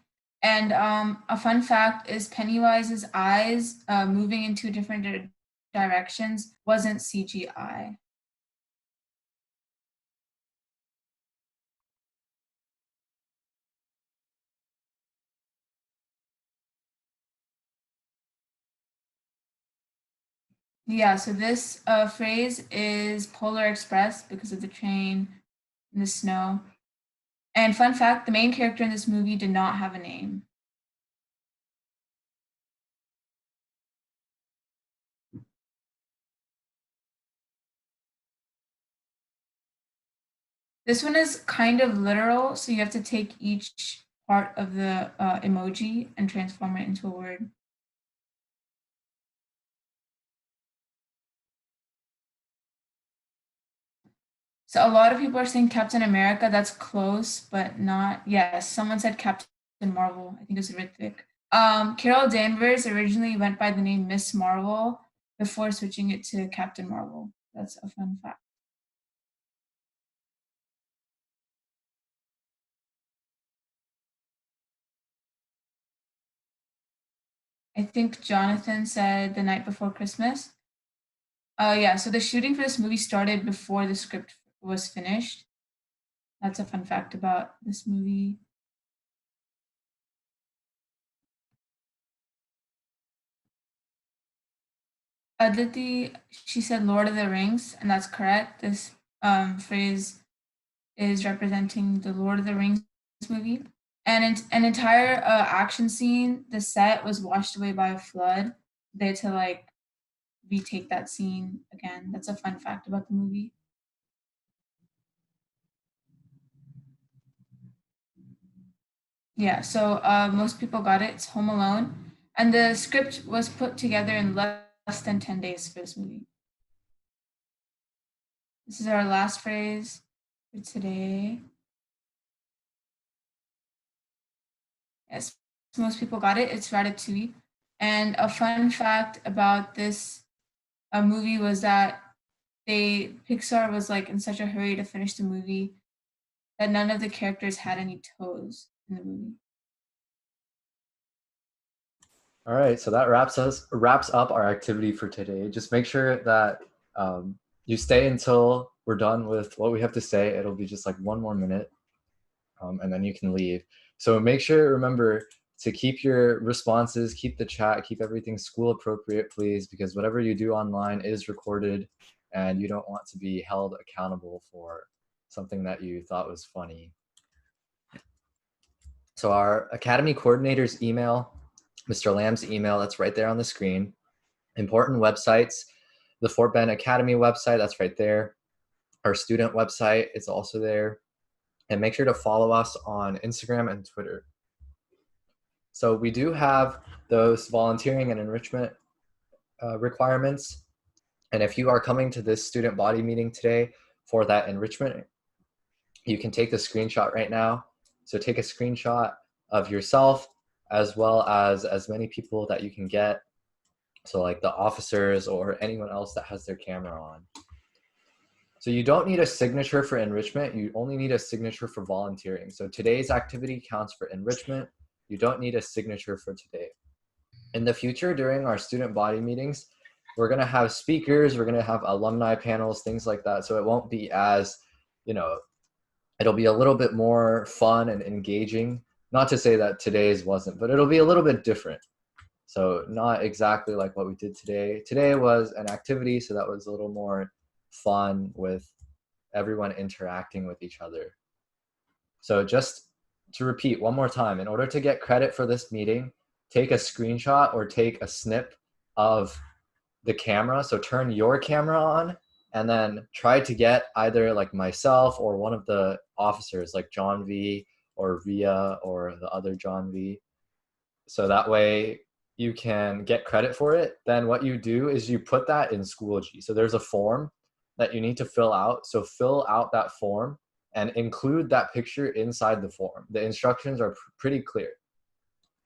And a fun fact is Pennywise's eyes moving into different directions wasn't CGI. Yeah, so this phrase is Polar Express because of the train in the snow. And fun fact, the main character in this movie did not have a name. This one is kind of literal, so you have to take each part of the emoji and transform it into a word. So a lot of people are saying Captain America. That's close, but not. Yes, someone said Captain Marvel. I think it was Rithvik. Carol Danvers originally went by the name Miss Marvel before switching it to Captain Marvel. That's a fun fact. I think Jonathan said The Night Before Christmas. Yeah, so the shooting for this movie started before the script was finished. That's a fun fact about this movie. Aditi, she said Lord of the Rings, and that's correct. This phrase is representing the Lord of the Rings movie. And an entire action scene, the set was washed away by a flood. They had to like retake that scene again. That's a fun fact about the movie. Yeah, so most people got it. It's Home Alone. And the script was put together in less than 10 days for this movie. This is our last phrase for today. Yes, most people got it. It's Ratatouille. And a fun fact about this movie was that Pixar was like in such a hurry to finish the movie that none of the characters had any toes in the movie. All right, so that wraps up our activity for today. Just make sure that you stay until we're done with what we have to say. It'll be just like 1 more minute, and then you can leave. So make sure, remember to keep your responses, keep the chat, keep everything school appropriate, please, because whatever you do online is recorded, and you don't want to be held accountable for something that you thought was funny. So our Academy coordinator's email, Mr. Lamb's email, that's right there on the screen. Important websites, the Fort Bend Academy website, that's right there. Our student website is also there. And make sure to follow us on Instagram and Twitter. So we do have those volunteering and enrichment requirements. And if you are coming to this student body meeting today for that enrichment, you can take the screenshot right now. So take a screenshot of yourself as well as many people that you can get. So like the officers or anyone else that has their camera on. So you don't need a signature for enrichment. You only need a signature for volunteering. So today's activity counts for enrichment. You don't need a signature for today. In the future, during our student body meetings, we're going to have speakers, we're going to have alumni panels, things like that. So it won't be as, it'll be a little bit more fun and engaging. Not to say that today's wasn't, but it'll be a little bit different. So not exactly like what we did today. Today was an activity, so that was a little more fun with everyone interacting with each other. So just to repeat one more time, in order to get credit for this meeting, take a screenshot or take a snip of the camera. So turn your camera on and then try to get either like myself or one of the officers like John V or Ria or the other John V. So that way you can get credit for it. Then what you do is you put that in Schoology. So there's a form that you need to fill out. So fill out that form and include that picture inside the form. The instructions are pretty clear.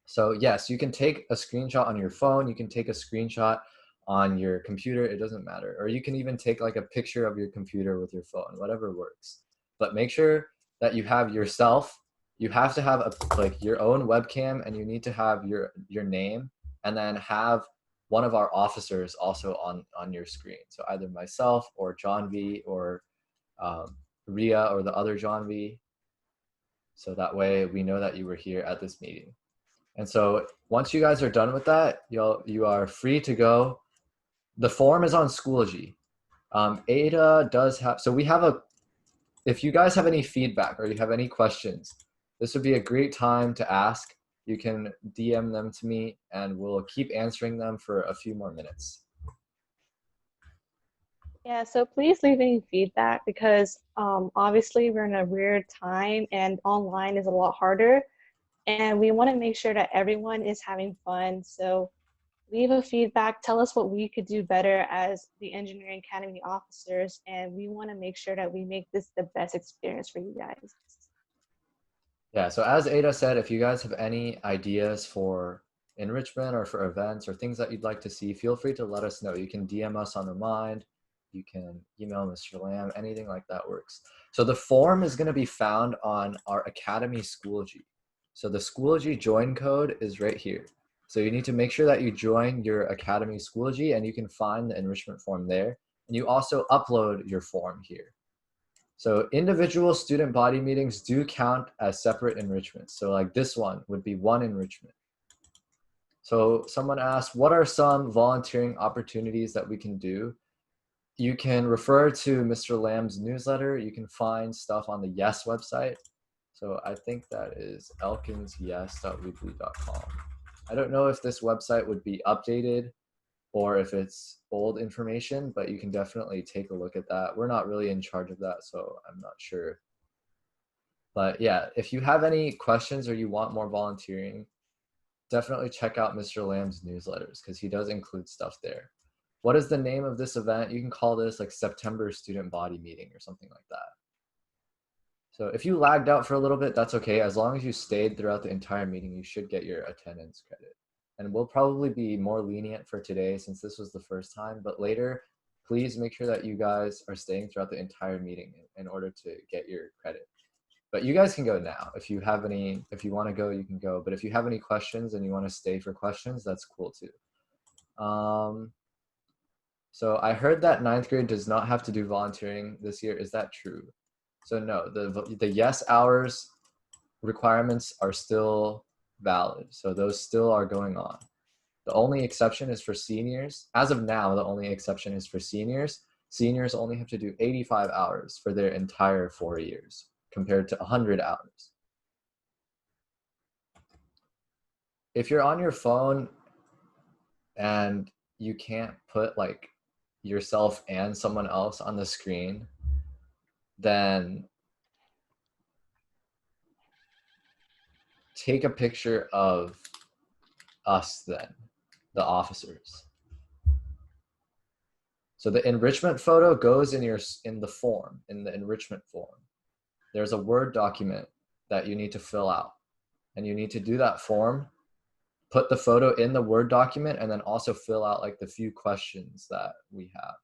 So yes, you can take a screenshot on your phone. You can take a screenshot on your computer. It doesn't matter. Or you can even take like a picture of your computer with your phone, whatever works. But make sure that you have yourself. You have to have like your own webcam, and you need to have your name, and then have one of our officers also on your screen. So either myself or John V or Ria or the other John V. So that way we know that you were here at this meeting. And so once you guys are done with that, you are free to go. The form is on Schoology. Ada does have, so we have if you guys have any feedback or you have any questions, this would be a great time to ask. You can DM them to me and we'll keep answering them for a few more minutes. Yeah, so please leave any feedback because obviously we're in a weird time and online is a lot harder. And we want to make sure that everyone is having fun. So leave a feedback, tell us what we could do better as the Engineering Academy officers, and we want to make sure that we make this the best experience for you guys. Yeah, so as Ada said, if you guys have any ideas for enrichment or for events or things that you'd like to see, feel free to let us know. You can DM us on Remind, you can email Mr. Lamb, anything like that works. So the form is going to be found on our Academy Schoology. So the Schoology join code is right here. So you need to make sure that you join your Academy Schoology, and you can find the enrichment form there. And you also upload your form here. So individual student body meetings do count as separate enrichments. So like this one would be one enrichment. So someone asked, what are some volunteering opportunities that we can do? You can refer to Mr. Lamb's newsletter. You can find stuff on the Yes website. So I think that is elkinsyes.weebly.com. I don't know if this website would be updated or if it's old information, but you can definitely take a look at that. We're not really in charge of that, so I'm not sure. But yeah, if you have any questions or you want more volunteering, definitely check out Mr. Lamb's newsletters because he does include stuff there. What is the name of this event? You can call this like September Student Body Meeting or something like that. So if you lagged out for a little bit, that's okay. As long as you stayed throughout the entire meeting, you should get your attendance credit. And we'll probably be more lenient for today since this was the first time, but later, please make sure that you guys are staying throughout the entire meeting in order to get your credit. But you guys can go now. If you have any, if you want to go, you can go. But if you have any questions and you want to stay for questions, that's cool too. So I heard that ninth grade does not have to do volunteering this year. Is that true? So no, the yes hours requirements are still valid. So those still are going on. The only exception is for seniors. As of now, the only exception is for seniors. Seniors only have to do 85 hours for their entire 4 years compared to 100 hours. If you're on your phone and you can't put like yourself and someone else on the screen, then take a picture of us then, the officers. So the enrichment photo goes in the form, in the enrichment form. There's a Word document that you need to fill out. And you need to do that form, put the photo in the Word document, and then also fill out like the few questions that we have.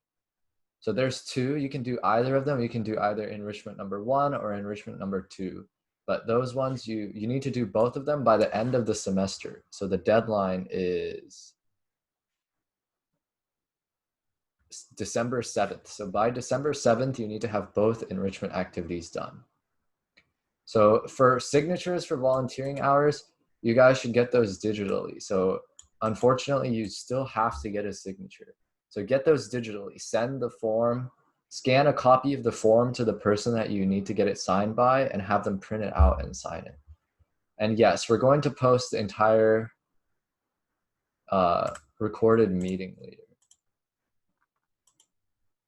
So there's two, you can do either of them. You can do either enrichment number 1 or enrichment number 2. But those ones, you need to do both of them by the end of the semester. So the deadline is December 7th. So by December 7th, you need to have both enrichment activities done. So for signatures for volunteering hours, you guys should get those digitally. So unfortunately, you still have to get a signature. So get those digitally. Send the form, scan a copy of the form to the person that you need to get it signed by, and have them print it out and sign it. And yes, we're going to post the entire recorded meeting later.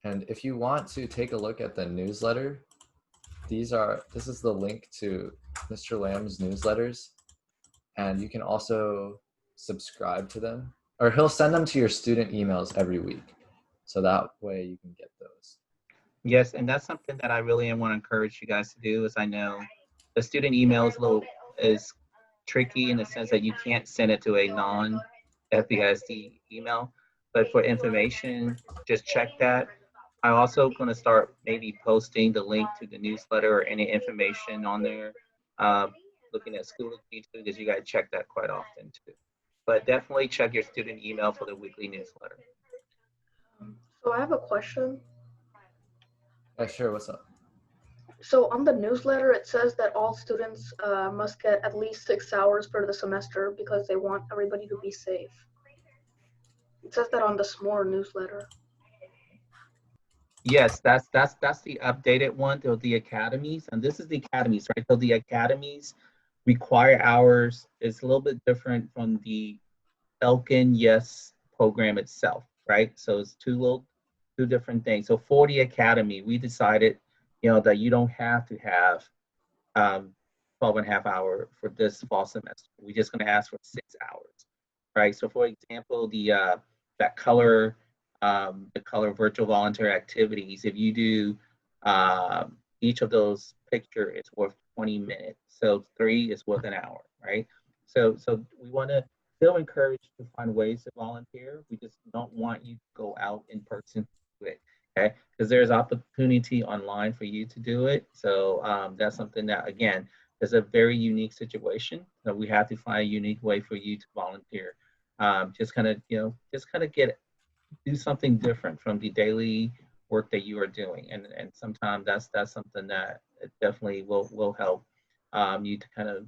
And if you want to take a look at the newsletter, this is the link to Mr. Lamb's newsletters. And you can also subscribe to them, or he'll send them to your student emails every week. So that way you can get those. Yes, and that's something that I really want to encourage you guys to do. Is I know the student email is tricky in the sense that you can't send it to a non-FBISD email, but for information, just check that. I'm also going to start maybe posting the link to the newsletter or any information on there. Looking at Schoology too, because you got to check that quite often too. But definitely check your student email for the weekly newsletter. So I have a question. Yeah, sure. What's up? So on the newsletter, it says that all students must get at least 6 hours per the semester because they want everybody to be safe. It says that on the SMORE newsletter. Yes, that's the updated one to the academies, and this is the academies, right? So the academies require hours is a little bit different from the Elkin Yes program itself, right? So it's two different things. So for the academy, we decided, that you don't have to have 12 and a half hour for this fall semester. We're just going to ask for 6 hours, right? So for example, that color, the color virtual volunteer activities, if you do each of those picture is worth 20 minutes. So 3 is worth an hour, right? So we want to still encourage to find ways to volunteer. We just don't want you to go out in person to do it, okay? Because there's opportunity online for you to do it. So that's something that, again, It's a very unique situation. So we have to find a unique way for you to volunteer. Just kind of, just kind of do something different from the daily work that you are doing, and sometimes that's something that it definitely will help you to kind of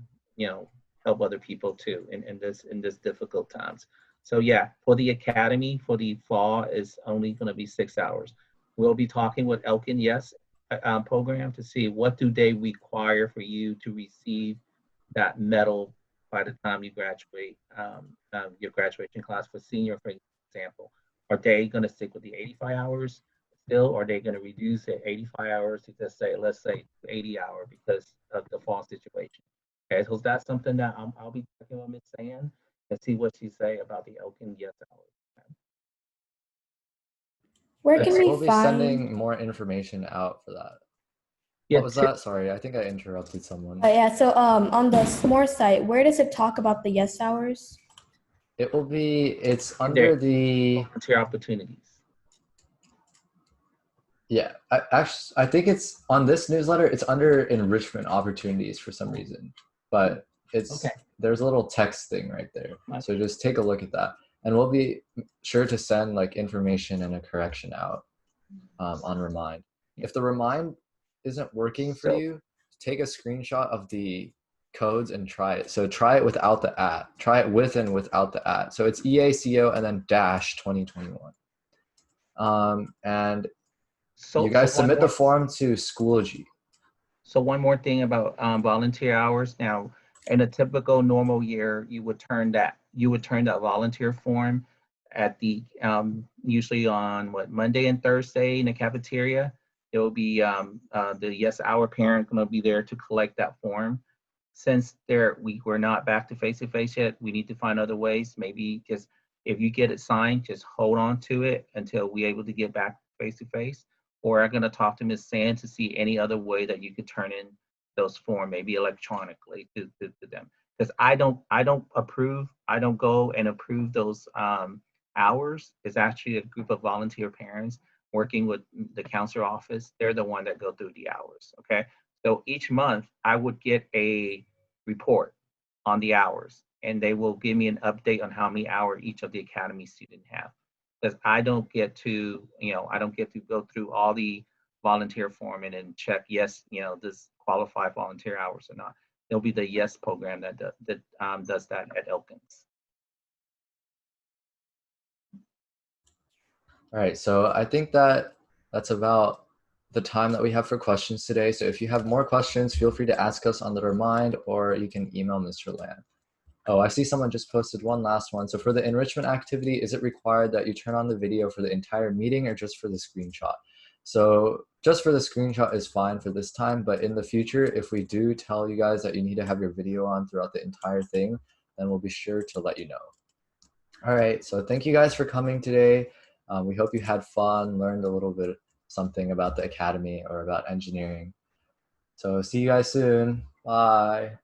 help other people too in this difficult times. So yeah, for the academy for the fall is only going to be 6 hours. We'll be talking with Elkin, yes, program to see what do they require for you to receive that medal by the time you graduate your graduation class for senior, for example. Are they going to stick with the 85 hours still, or are they going to reduce it 85 hours to just say, let's say 80 hour because of the fall situation? Okay, so that's something that I'll be checking with Ms. Sand and see what she say about the Elkin yes hours. Where Right, can so we we'll be find? sending more information out for that. Yeah, What was that? Sorry, I think I interrupted someone. Yeah. So on the SMORE site, where does it talk about the yes hours? It will be. It's under the volunteer opportunities. Yeah, I think it's on this newsletter. It's under enrichment opportunities for some reason, but it's there's a little text thing right there. So just take a look at that, and we'll be sure to send like information and a correction out on Remind. If the Remind isn't working for you, take a screenshot of the codes and try it. So try it without the at. Try it with and without the at. So it's EACO and then dash 2021. And you guys submit the form to Schoology. So one more thing about volunteer hours. Now, in a typical normal year, you would turn that volunteer form at the usually on Monday and Thursday in the cafeteria. There will be the yes hour parent going to be there to collect that form. Since we're not back to face yet, we need to find other ways. Maybe just if you get it signed, just hold on to it until we're able to get back face to face. Or I'm going to talk to Ms. Sand to see any other way that you could turn in those forms, maybe electronically to them. Because I don't go and approve those hours. It's actually a group of volunteer parents working with the counselor office. They're the one that go through the hours. Okay. So each month I would get a report on the hours, and they will give me an update on how many hours each of the academy students have. Because I don't get to go through all the volunteer form and then check yes, this qualified volunteer hours or not. There'll be the yes program that does that at Elkins. All right, so I think that's about the time that we have for questions today. So if you have more questions, feel free to ask us on the Remind, or you can email Mr. Land. Oh, I see someone just posted one last one. So for the enrichment activity, is it required that you turn on the video for the entire meeting or just for the screenshot? So just for the screenshot is fine for this time, but in the future, if we do tell you guys that you need to have your video on throughout the entire thing, then we'll be sure to let you know. All right, so thank you guys for coming today. We hope you had fun, learned a little bit something about the academy or about engineering. So see you guys soon. Bye.